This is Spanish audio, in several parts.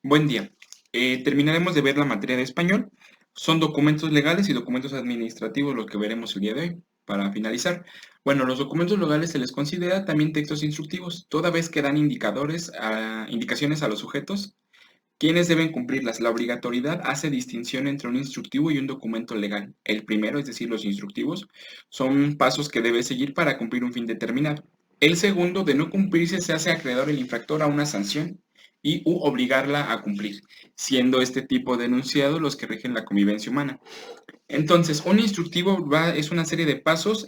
Buen día. Terminaremos de ver la materia de español. Son documentos legales y documentos administrativos lo que veremos el día de hoy. Para finalizar, bueno, los documentos legales se les considera también textos instructivos, toda vez que dan indicaciones a los sujetos, quienes deben cumplirlas. La obligatoriedad hace distinción entre un instructivo y un documento legal. El primero, es decir, los instructivos, son pasos que debe seguir para cumplir un fin determinado. El segundo, de no cumplirse, se hace acreedor el infractor a una sanción y obligarla a cumplir, siendo este tipo de enunciados los que rigen la convivencia humana. Entonces, un instructivo es una serie de pasos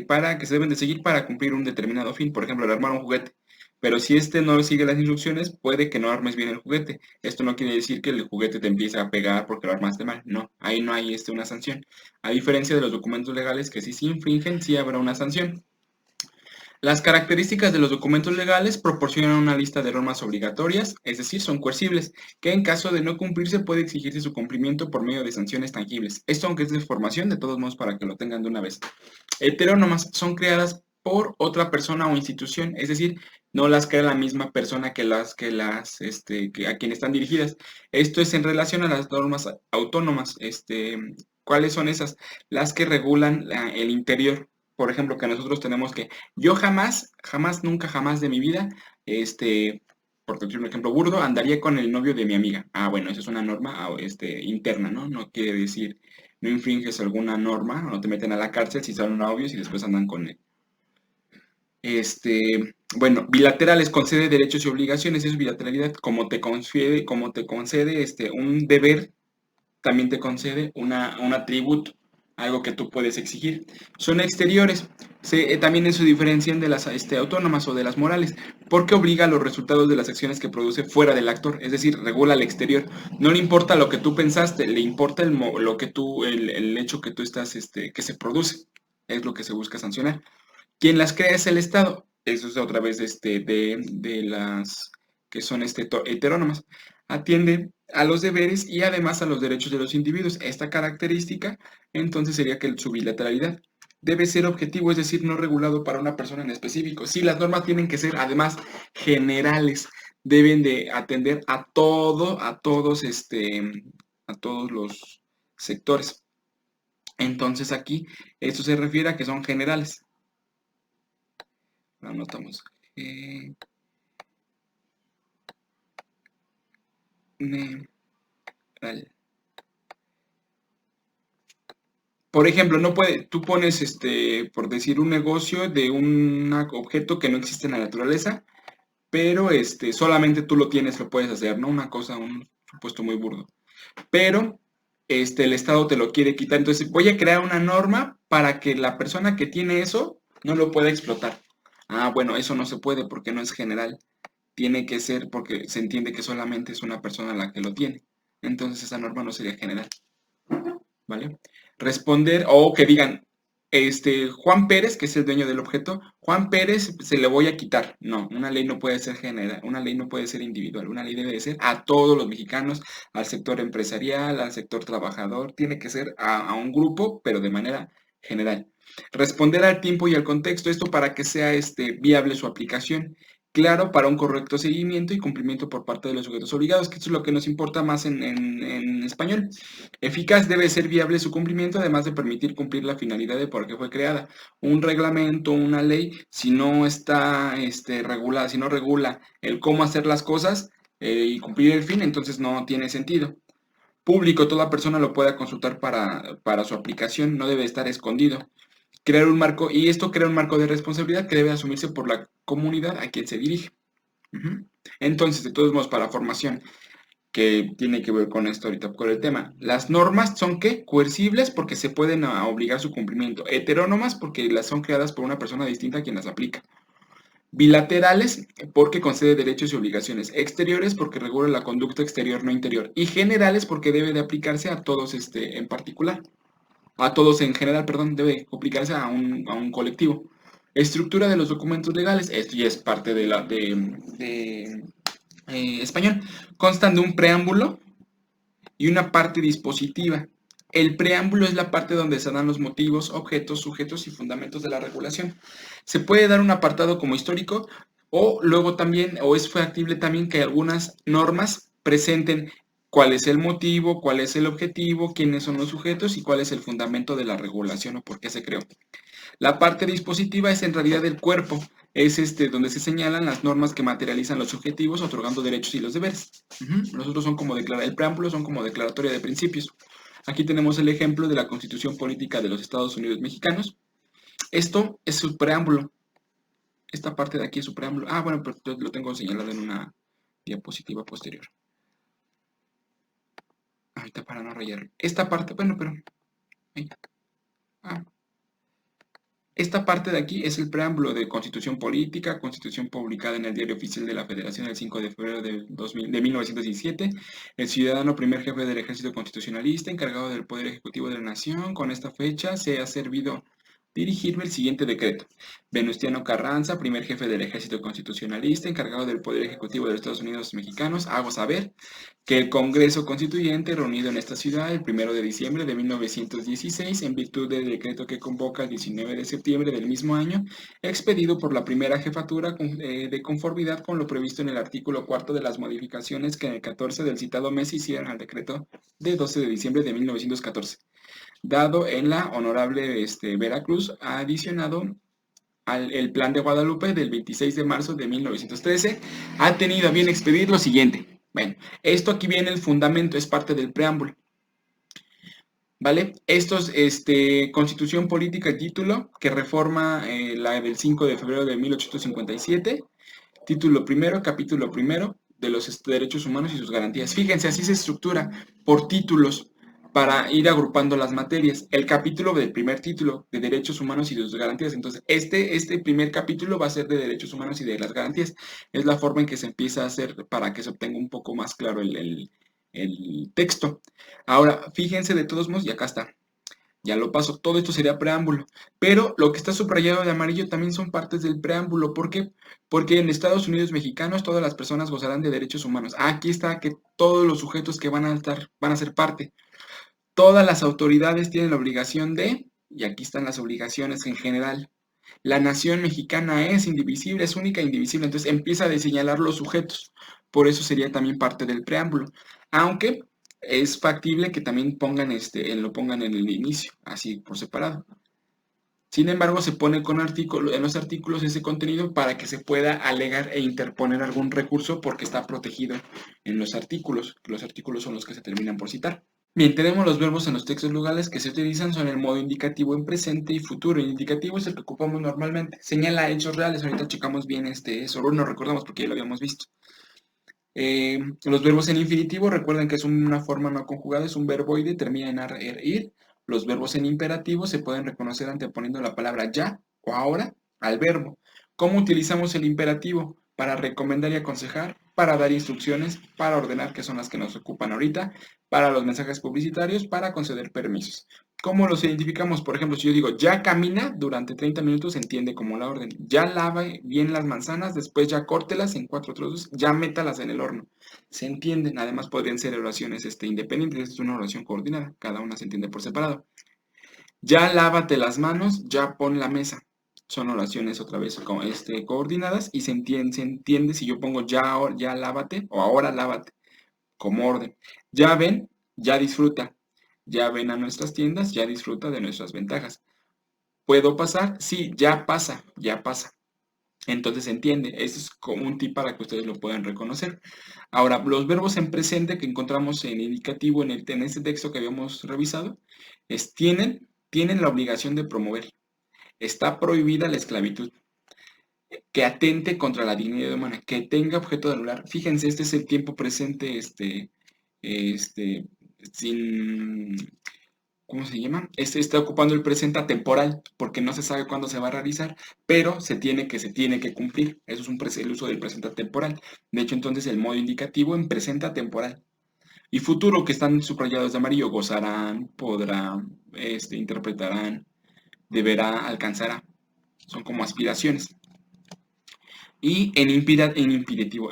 para que se deben de seguir para cumplir un determinado fin. Por ejemplo, el armar un juguete. Pero si este no sigue las instrucciones, puede que no armes bien el juguete. Esto no quiere decir que el juguete te empiece a pegar porque lo armaste mal. No, ahí no hay una sanción. A diferencia de los documentos legales que si se infringen, sí habrá una sanción. Las características de los documentos legales proporcionan una lista de normas obligatorias, es decir, son coercibles, que en caso de no cumplirse puede exigirse su cumplimiento por medio de sanciones tangibles. Esto, aunque es de formación, de todos modos para que lo tengan de una vez. Heterónomas son creadas por otra persona o institución, es decir, no las crea la misma persona que a quien están dirigidas. Esto es en relación a las normas autónomas. ¿Cuáles son esas? Las que regulan el interior. Por ejemplo, que nosotros tenemos que yo jamás, jamás, nunca, jamás de mi vida, por decir un ejemplo burdo, andaría con el novio de mi amiga. Ah, bueno, esa es una norma interna, ¿no? No quiere decir, no infringes alguna norma, no te meten a la cárcel si son novios y después andan con él. Bueno, bilaterales concede derechos y obligaciones, eso es bilateralidad, como te concede un deber, también te concede un atributo, algo que tú puedes exigir. Son exteriores, también eso diferencian de las autónomas o de las morales, porque obliga a los resultados de las acciones que produce fuera del actor, es decir, regula el exterior. No le importa lo que tú pensaste, le importa el hecho que tú estás, que se produce, es lo que se busca sancionar. Quien las crea es el Estado. Eso es otra vez de las que son heterónomas. Atiende a los deberes y además a los derechos de los individuos. Esta característica entonces sería que su bilateralidad debe ser objetivo, es decir, no regulado para una persona en específico. Sí, las normas tienen que ser además generales, deben de atender a todos los sectores. Entonces aquí esto se refiere a que son generales. Lo anotamos. General. Por ejemplo, no puede, tú pones, por decir, un negocio de un objeto que no existe en la naturaleza, pero solamente tú lo tienes, lo puedes hacer, ¿no? Una cosa, un supuesto muy burdo. Pero el Estado te lo quiere quitar. Entonces, voy a crear una norma para que la persona que tiene eso no lo pueda explotar. Ah, bueno, eso no se puede porque no es general. Tiene que ser porque se entiende que solamente es una persona la que lo tiene. Entonces, esa norma no sería general. ¿Vale? Responder, o que digan, Juan Pérez, que es el dueño del objeto, Juan Pérez se le voy a quitar. No, una ley no puede ser general, una ley no puede ser individual, una ley debe de ser a todos los mexicanos, al sector empresarial, al sector trabajador, tiene que ser a un grupo, pero de manera general. Responder al tiempo y al contexto, esto para que sea viable su aplicación. Claro, para un correcto seguimiento y cumplimiento por parte de los sujetos obligados, que esto es lo que nos importa más en español. Eficaz debe ser viable su cumplimiento, además de permitir cumplir la finalidad de por qué fue creada. Un reglamento, una ley, si no está regulada, si no regula el cómo hacer las cosas y cumplir el fin, entonces no tiene sentido. Público, toda persona lo pueda consultar para su aplicación, no debe estar escondido. Crear un marco, y esto crea un marco de responsabilidad que debe asumirse por la comunidad a quien se dirige. Entonces, de todos modos, para formación, que tiene que ver con esto ahorita, con el tema. Las normas son, ¿qué? Coercibles porque se pueden obligar su cumplimiento. Heterónomas porque las son creadas por una persona distinta a quien las aplica. Bilaterales porque concede derechos y obligaciones. Exteriores porque regula la conducta exterior, no interior. Y generales porque debe de aplicarse a todos en particular. A todos en general, perdón, debe aplicarse a un colectivo. Estructura de los documentos legales. Esto ya es parte de español. Constan de un preámbulo y una parte dispositiva. El preámbulo es la parte donde se dan los motivos, objetos, sujetos y fundamentos de la regulación. Se puede dar un apartado como histórico o luego también, o es factible también que algunas normas presenten cuál es el motivo, cuál es el objetivo, quiénes son los sujetos y cuál es el fundamento de la regulación o por qué se creó. La parte dispositiva es en realidad el cuerpo, es donde se señalan las normas que materializan los objetivos, otorgando derechos y los deberes. Los otros son como el preámbulo son como declaratoria de principios. Aquí tenemos el ejemplo de la Constitución Política de los Estados Unidos Mexicanos. Esto es su preámbulo. Esta parte de aquí es su preámbulo. Ah, bueno, pero lo tengo señalado en una diapositiva posterior. Ahorita para no rayar. Esta parte, bueno, pero... ahí. Esta parte de aquí es el preámbulo de Constitución Política, Constitución publicada en el Diario Oficial de la Federación el 5 de febrero de 1917, el ciudadano primer jefe del ejército constitucionalista, encargado del Poder Ejecutivo de la Nación, con esta fecha se ha servido dirigirme el siguiente decreto. Venustiano Carranza, primer jefe del ejército constitucionalista, encargado del Poder Ejecutivo de los Estados Unidos Mexicanos, hago saber que el Congreso Constituyente, reunido en esta ciudad el 1 de diciembre de 1916, en virtud del decreto que convoca el 19 de septiembre del mismo año, expedido por la primera jefatura de conformidad con lo previsto en el artículo 4 de las modificaciones que en el 14 del citado mes hicieron al decreto de 12 de diciembre de 1914, dado en la honorable Veracruz, adicionado el Plan de Guadalupe del 26 de marzo de 1913, ha tenido a bien expedir lo siguiente. Bueno, esto aquí viene el fundamento, es parte del preámbulo. ¿Vale? Esto es Constitución Política y Título, que reforma la del 5 de febrero de 1857. Título primero, capítulo primero de los derechos humanos y sus garantías. Fíjense, así se estructura por títulos para ir agrupando las materias. El capítulo del primer título de derechos humanos y de sus garantías. Entonces, este primer capítulo va a ser de derechos humanos y de las garantías. Es la forma en que se empieza a hacer para que se obtenga un poco más claro el texto. Ahora, fíjense de todos modos, y acá está. Ya lo paso, todo esto sería preámbulo, pero lo que está subrayado de amarillo también son partes del preámbulo. ¿Por qué? Porque en Estados Unidos mexicanos todas las personas gozarán de derechos humanos. Aquí está que todos los sujetos que van a ser parte. Todas las autoridades tienen la obligación de, y aquí están las obligaciones en general. La nación mexicana es indivisible, es única e indivisible, entonces empieza a señalar los sujetos. Por eso sería también parte del preámbulo. Aunque es factible que también lo pongan en el inicio, así por separado. Sin embargo, se pone en los artículos ese contenido para que se pueda alegar e interponer algún recurso porque está protegido en los artículos. Los artículos son los que se terminan por citar. Bien, tenemos los verbos en los textos legales que se utilizan son el modo indicativo en presente y futuro. El indicativo es el que ocupamos normalmente. Señala hechos reales. Ahorita checamos bien eso, no recordamos porque ya lo habíamos visto. Los verbos en infinitivo, recuerden que es una forma no conjugada, es un verboide, termina en ar, ir. Los verbos en imperativo se pueden reconocer anteponiendo la palabra ya o ahora al verbo. ¿Cómo utilizamos el imperativo? Para recomendar y aconsejar, para dar instrucciones, para ordenar, que son las que nos ocupan ahorita, para los mensajes publicitarios, para conceder permisos. ¿Cómo los identificamos? Por ejemplo, si yo digo ya camina durante 30 minutos, se entiende como la orden. Ya lava bien las manzanas, después ya córtelas en 4 trozos, ya métalas en el horno. Se entienden. Además, podrían ser oraciones independientes. Es una oración coordinada. Cada una se entiende por separado. Ya lávate las manos, ya pon la mesa. Son oraciones otra vez coordinadas y se entiende si yo pongo ya lávate o ahora lávate como orden. Ya ven, ya disfruta. Ya ven a nuestras tiendas, ya disfruta de nuestras ventajas. ¿Puedo pasar? Sí, ya pasa, ya pasa. Entonces se entiende, eso es como un tip para que ustedes lo puedan reconocer. Ahora, los verbos en presente que encontramos en indicativo en este texto que habíamos revisado, tienen la obligación de promover. Está prohibida la esclavitud. Que atente contra la dignidad humana, que tenga objeto de anular. Fíjense, este es el tiempo presente, sin, ¿cómo se llama? Está ocupando el presente atemporal, porque no se sabe cuándo se va a realizar, pero se tiene que cumplir. Eso es el uso del presente atemporal. De hecho, entonces el modo indicativo en presente atemporal. Y futuro, que están subrayados de amarillo, gozarán, podrán, interpretarán, deberá, alcanzará. Son como aspiraciones. Y en infinitivo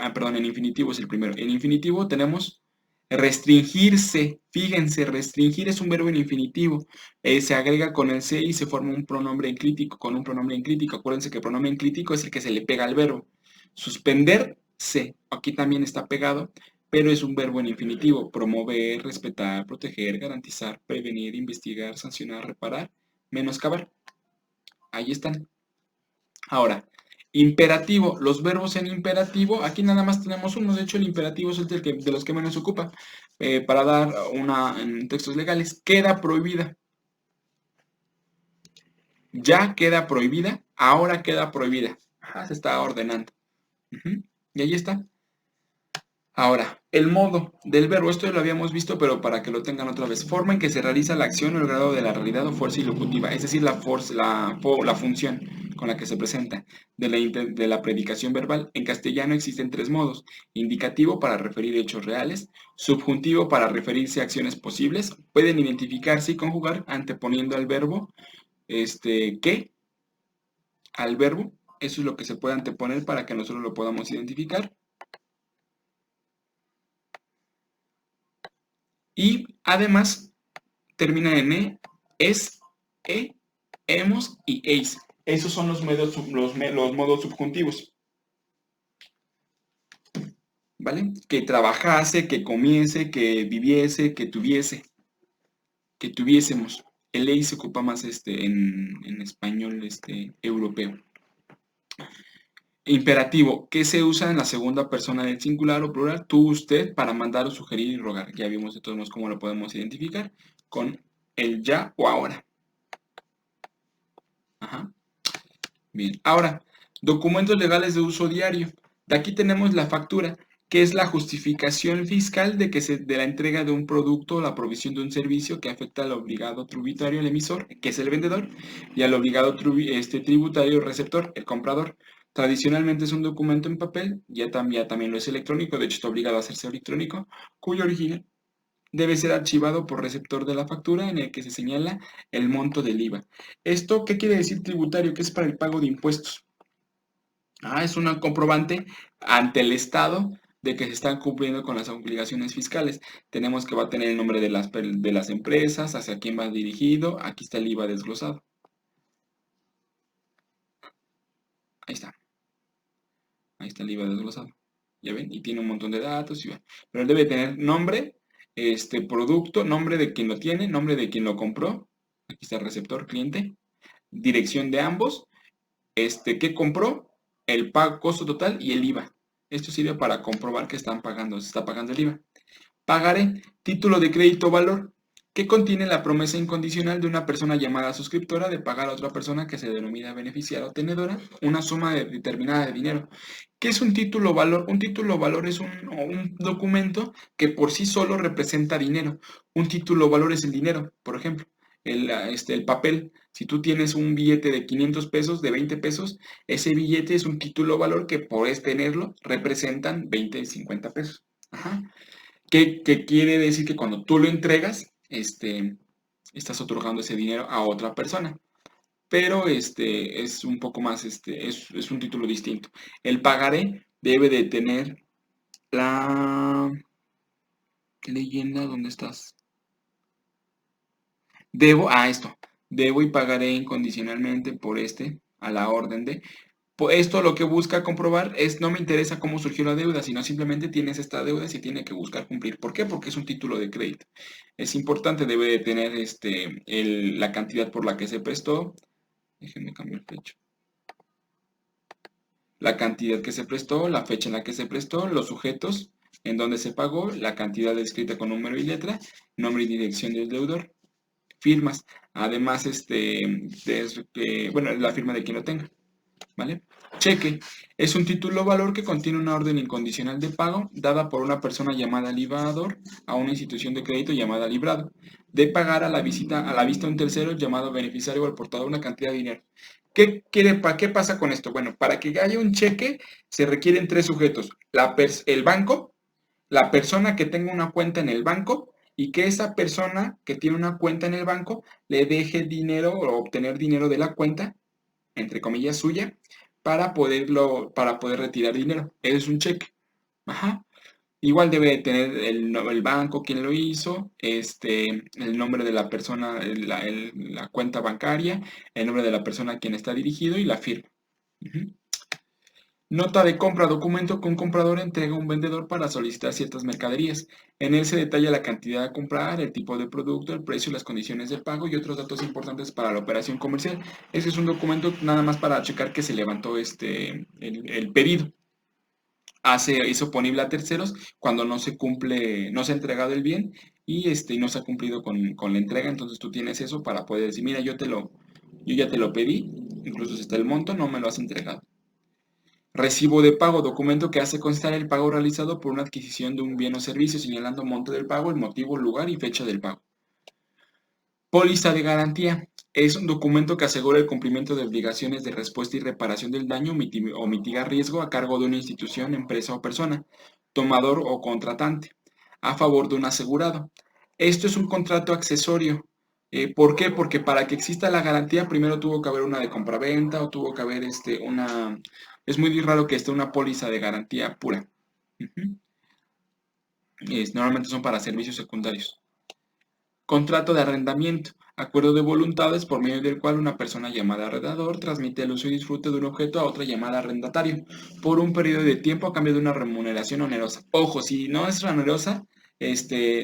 es el primero. En infinitivo tenemos restringirse. Fíjense, restringir es un verbo en infinitivo. Se agrega con el se y se forma un pronombre enclítico. Con un pronombre enclítico. Acuérdense que el pronombre enclítico es el que se le pega al verbo. Suspenderse. Aquí también está pegado, pero es un verbo en infinitivo. Promover, respetar, proteger, garantizar, prevenir, investigar, sancionar, reparar, menoscabar. Ahí están. Ahora, imperativo. Los verbos en imperativo, aquí nada más tenemos uno. De hecho, el imperativo es el de los que menos se ocupa. Para dar una en textos legales, queda prohibida. Ya queda prohibida, ahora queda prohibida. Ajá, se está ordenando. Y ahí está. Ahora, el modo del verbo, esto ya lo habíamos visto, pero para que lo tengan otra vez. Forma en que se realiza la acción o el grado de la realidad o fuerza ilocutiva, es decir, la función con la que se presenta de la predicación verbal. En castellano existen tres modos: indicativo para referir hechos reales, subjuntivo para referirse a acciones posibles, pueden identificarse y conjugar anteponiendo al verbo, que, al verbo. Eso es lo que se puede anteponer para que nosotros lo podamos identificar. Y además termina en es, hemos y eis. Esos son los modos subjuntivos. ¿Vale? Que trabajase, que comiese, que viviese, que tuviese, que tuviésemos. El eis se ocupa más en español europeo. Imperativo, que se usa en la segunda persona del singular o plural, tú, usted, para mandar o sugerir y rogar. Ya vimos de todos modos cómo lo podemos identificar con el ya o ahora. Ajá. Bien, ahora, documentos legales de uso diario. De aquí tenemos la factura, que es la justificación fiscal de la entrega de un producto o la provisión de un servicio que afecta al obligado tributario, el emisor, que es el vendedor, y al obligado tributario, receptor, el comprador. Tradicionalmente es un documento en papel, ya también lo es electrónico, de hecho está obligado a hacerse electrónico, cuyo origen debe ser archivado por receptor de la factura en el que se señala el monto del IVA. ¿Esto qué quiere decir tributario? Que es para el pago de impuestos. Es una comprobante ante el Estado de que se están cumpliendo con las obligaciones fiscales. Tenemos que va a tener el nombre de las empresas, hacia quién va dirigido. Aquí está el IVA desglosado. Ahí está. Ahí está el IVA desglosado. ¿Ya ven? Y tiene un montón de datos. Pero debe tener nombre, producto, nombre de quien lo tiene, nombre de quien lo compró. Aquí está el receptor, cliente. Dirección de ambos. ¿Qué compró? El pago, costo total y el IVA. Esto sirve para comprobar que se está pagando el IVA. Pagaré, título de crédito o valor, que contiene la promesa incondicional de una persona llamada suscriptora de pagar a otra persona que se denomina beneficiaria o tenedora una suma determinada de dinero. ¿Qué es un título o valor? Un título o valor es un documento que por sí solo representa dinero. Un título o valor es el dinero, por ejemplo. El papel, si tú tienes un billete de 500 pesos, de 20 pesos, ese billete es un título o valor que por tenerlo representan 20 y 50 pesos. Ajá. ¿Qué quiere decir? Que cuando tú lo entregas, estás otorgando ese dinero a otra persona. Pero es un poco más, es un título distinto. El pagaré debe de tener la leyenda, ¿dónde estás? Debo y pagaré incondicionalmente por a la orden de. Esto lo que busca comprobar es, no me interesa cómo surgió la deuda, sino simplemente tienes esta deuda y se tiene que buscar cumplir. ¿Por qué? Porque es un título de crédito. Es importante, debe de tener la cantidad por la que se prestó. Déjenme cambiar el fecha. La cantidad que se prestó, la fecha en la que se prestó, los sujetos en donde se pagó, la cantidad escrita con número y letra, nombre y dirección del deudor, firmas. Además, la firma de quien lo tenga. ¿Vale? Cheque es un título o valor que contiene una orden incondicional de pago dada por una persona llamada librador a una institución de crédito llamada librado, de pagar a la vista de un tercero llamado beneficiario o al portador una cantidad de dinero. ¿Qué pasa con esto? Bueno, para que haya un cheque se requieren tres sujetos: el banco, la persona que tenga una cuenta en el banco y que esa persona que tiene una cuenta en el banco le deje dinero o obtener dinero de la cuenta, entre comillas, suya, para poder retirar dinero. Es un cheque. Ajá. Igual debe de tener el banco, quien lo hizo, el nombre de la persona, la cuenta bancaria, el nombre de la persona a quien está dirigido y la firma. Nota de compra, documento que un comprador entrega a un vendedor para solicitar ciertas mercaderías. En él se detalla la cantidad a comprar, el tipo de producto, el precio, las condiciones de pago y otros datos importantes para la operación comercial. Ese es un documento nada más para checar que se levantó el pedido. Es oponible a terceros cuando no se cumple, no se ha entregado el bien y no se ha cumplido con la entrega. Entonces tú tienes eso para poder decir, mira, yo ya te lo pedí, incluso si está el monto, no me lo has entregado. Recibo de pago, documento que hace constar el pago realizado por una adquisición de un bien o servicio, señalando monto del pago, el motivo, lugar y fecha del pago. Póliza de garantía. Es un documento que asegura el cumplimiento de obligaciones de respuesta y reparación del daño o mitiga riesgo a cargo de una institución, empresa o persona, tomador o contratante, a favor de un asegurado. Esto es un contrato accesorio. ¿Por qué? Porque para que exista la garantía, primero tuvo que haber una de compraventa o tuvo que haber una. Es muy raro que esté una póliza de garantía pura. Ujú. Normalmente son para servicios secundarios. Contrato de arrendamiento. Acuerdo de voluntades por medio del cual una persona llamada arrendador transmite el uso y disfrute de un objeto a otra llamada arrendatario por un periodo de tiempo a cambio de una remuneración onerosa. Ojo, si no es onerosa,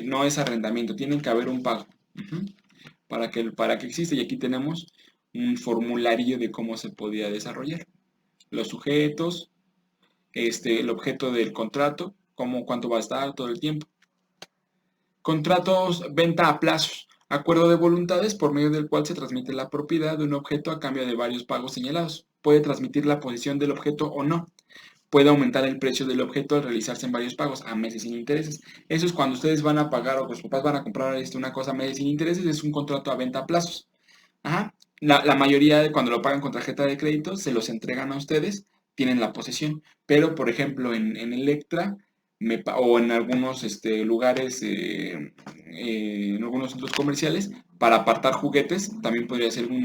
no es arrendamiento, tiene que haber un pago. Ujú. Para que exista, y aquí tenemos un formulario de cómo se podía desarrollar. Los sujetos, el objeto del contrato, cuánto va a estar todo el tiempo. Contratos venta a plazos. Acuerdo de voluntades por medio del cual se transmite la propiedad de un objeto a cambio de varios pagos señalados. Puede transmitir la posición del objeto o no. Puede aumentar el precio del objeto al realizarse en varios pagos a meses sin intereses. Eso es cuando ustedes van a pagar o los papás van a comprar una cosa a meses sin intereses, es un contrato a venta a plazos. Ajá. La mayoría de cuando lo pagan con tarjeta de crédito se los entregan a ustedes, tienen la posesión. Pero, por ejemplo, en Electra o en algunos lugares, en algunos centros comerciales, para apartar juguetes, también podría ser puede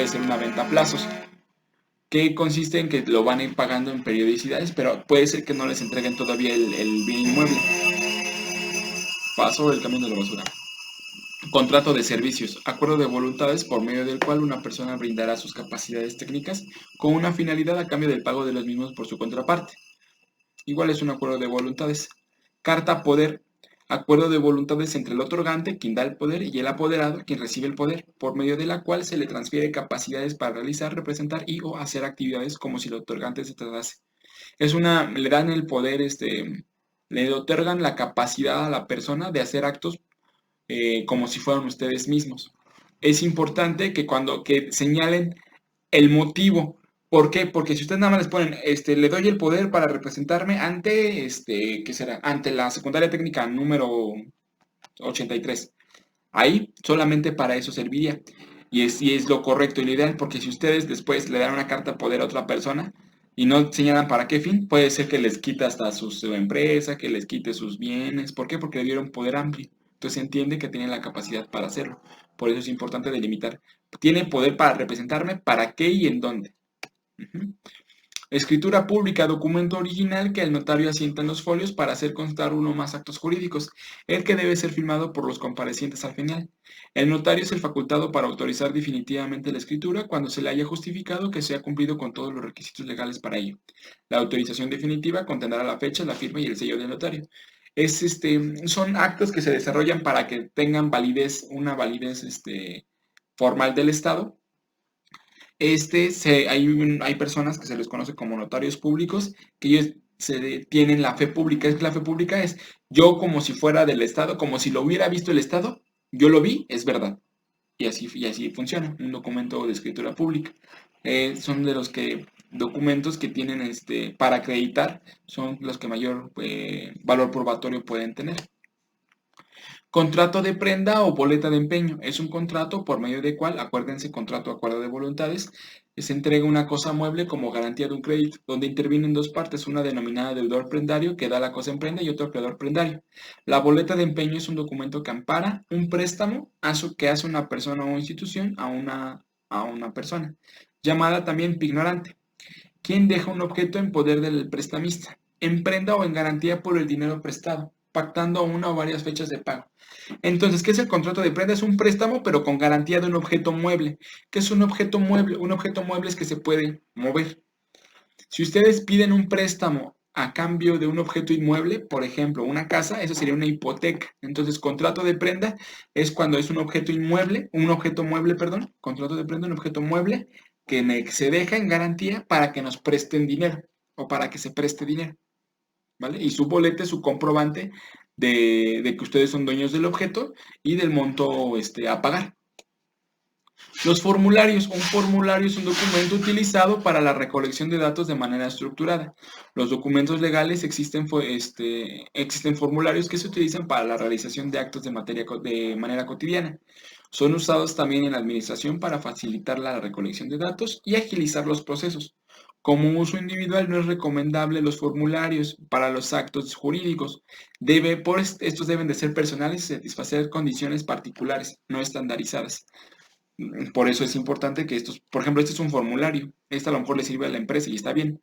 ser una venta a plazos, que consiste en que lo van a ir pagando en periodicidades, pero puede ser que no les entreguen todavía el bien inmueble. Paso el camión de la basura. Contrato de servicios, acuerdo de voluntades por medio del cual una persona brindará sus capacidades técnicas con una finalidad a cambio del pago de los mismos por su contraparte. Igual es un acuerdo de voluntades. Carta poder, acuerdo de voluntades entre el otorgante, quien da el poder, y el apoderado, quien recibe el poder, por medio de la cual se le transfiere capacidades para realizar, representar y o hacer actividades como si el otorgante se tratase. Le dan el poder, le otorgan la capacidad a la persona de hacer actos como si fueran ustedes mismos. Es importante que señalen el motivo. ¿Por qué? Porque si ustedes nada más les ponen, le doy el poder para representarme ante, ¿qué será? Ante la secundaria técnica número 83. Ahí solamente para eso serviría. Y es lo correcto y lo ideal, porque si ustedes después le dan una carta de poder a otra persona y no señalan para qué fin, puede ser que les quite hasta su empresa, que les quite sus bienes. ¿Por qué? Porque le dieron poder amplio. Entonces se entiende que tienen la capacidad para hacerlo. Por eso es importante delimitar. Tiene poder para representarme, para qué y en dónde. Ujú. Escritura pública, documento original que el notario asienta en los folios para hacer constar uno o más actos jurídicos, el que debe ser firmado por los comparecientes al final. El notario es el facultado para autorizar definitivamente la escritura cuando se le haya justificado que se ha cumplido con todos los requisitos legales para ello. La autorización definitiva contendrá la fecha, la firma y el sello del notario. Son actos que se desarrollan para que tengan una validez formal del Estado. Hay personas que se les conoce como notarios públicos, que ellos tienen la fe pública. Es que la fe pública es yo como si fuera del Estado, como si lo hubiera visto el Estado, yo lo vi, es verdad. Y así funciona, un documento de escritura pública. Son de los documentos que tienen para acreditar, son los que mayor valor probatorio pueden tener. Contrato de prenda o boleta de empeño. Es un contrato por medio del cual, acuérdense, contrato, acuerdo de voluntades, se entrega una cosa mueble como garantía de un crédito, donde intervienen dos partes, una denominada deudor prendario, que da la cosa en prenda, y otro acreedor prendario. La boleta de empeño es un documento que ampara un préstamo que hace una persona o institución a una persona, llamada también pignorante, quien deja un objeto en poder del prestamista, en prenda o en garantía por el dinero prestado, pactando una o varias fechas de pago. Entonces, ¿qué es el contrato de prenda? Es un préstamo, pero con garantía de un objeto mueble. ¿Qué es un objeto mueble? Un objeto mueble es que se puede mover. Si ustedes piden un préstamo a cambio de un objeto inmueble, por ejemplo, una casa, eso sería una hipoteca. Entonces, contrato de prenda es cuando es un objeto inmueble, un objeto mueble, perdón, contrato de prenda, un objeto mueble se deja en garantía para que nos presten dinero o para que se preste dinero, ¿vale? Y su boleta es su comprobante de que ustedes son dueños del objeto y del monto a pagar. Los formularios. Un formulario es un documento utilizado para la recolección de datos de manera estructurada. Los documentos legales existen formularios que se utilizan para la realización de actos de manera cotidiana. Son usados también en la administración para facilitar la recolección de datos y agilizar los procesos. Como uso individual no es recomendable los formularios para los actos jurídicos. Estos deben de ser personales y satisfacer condiciones particulares, no estandarizadas. Por eso es importante que por ejemplo, este es un formulario. Este a lo mejor le sirve a la empresa y está bien.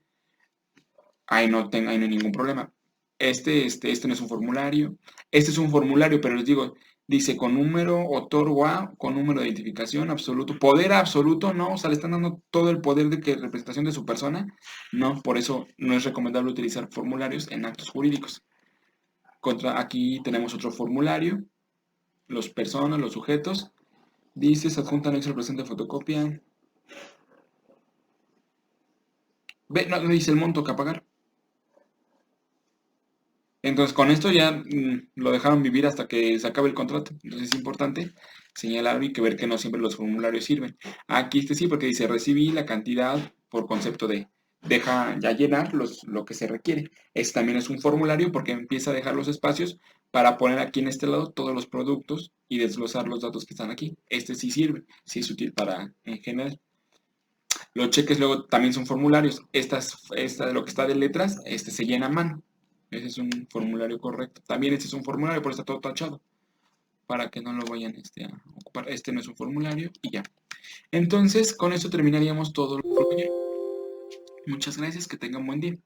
Ahí no hay ningún problema. Este no es un formulario. Este es un formulario, pero les digo, dice con número, otorgo a, con número de identificación absoluto. Poder absoluto, no. O sea, le están dando todo el poder de representación de su persona. No, por eso no es recomendable utilizar formularios en actos jurídicos. Aquí tenemos otro formulario. Los personas, los sujetos. Dice, se adjunta anexo al presente fotocopia. Ve, no dice el monto que a pagar. Entonces, con esto ya lo dejaron vivir hasta que se acabe el contrato. Entonces, es importante señalar y que ver que no siempre los formularios sirven. Aquí sí, porque dice recibí la cantidad por concepto de deja ya llenar lo que se requiere. Este también es un formulario porque empieza a dejar los espacios para poner aquí en este lado todos los productos y desglosar los datos que están aquí. Este sí sirve, sí es útil para en general. Los cheques luego también son formularios. Esta de lo que está de letras, se llena a mano. Ese es un formulario correcto. También este es un formulario, por eso está todo tachado. Para que no lo vayan a ocupar. Este no es un formulario y ya. Entonces, con esto terminaríamos todo lo que. Muchas gracias, que tengan buen día.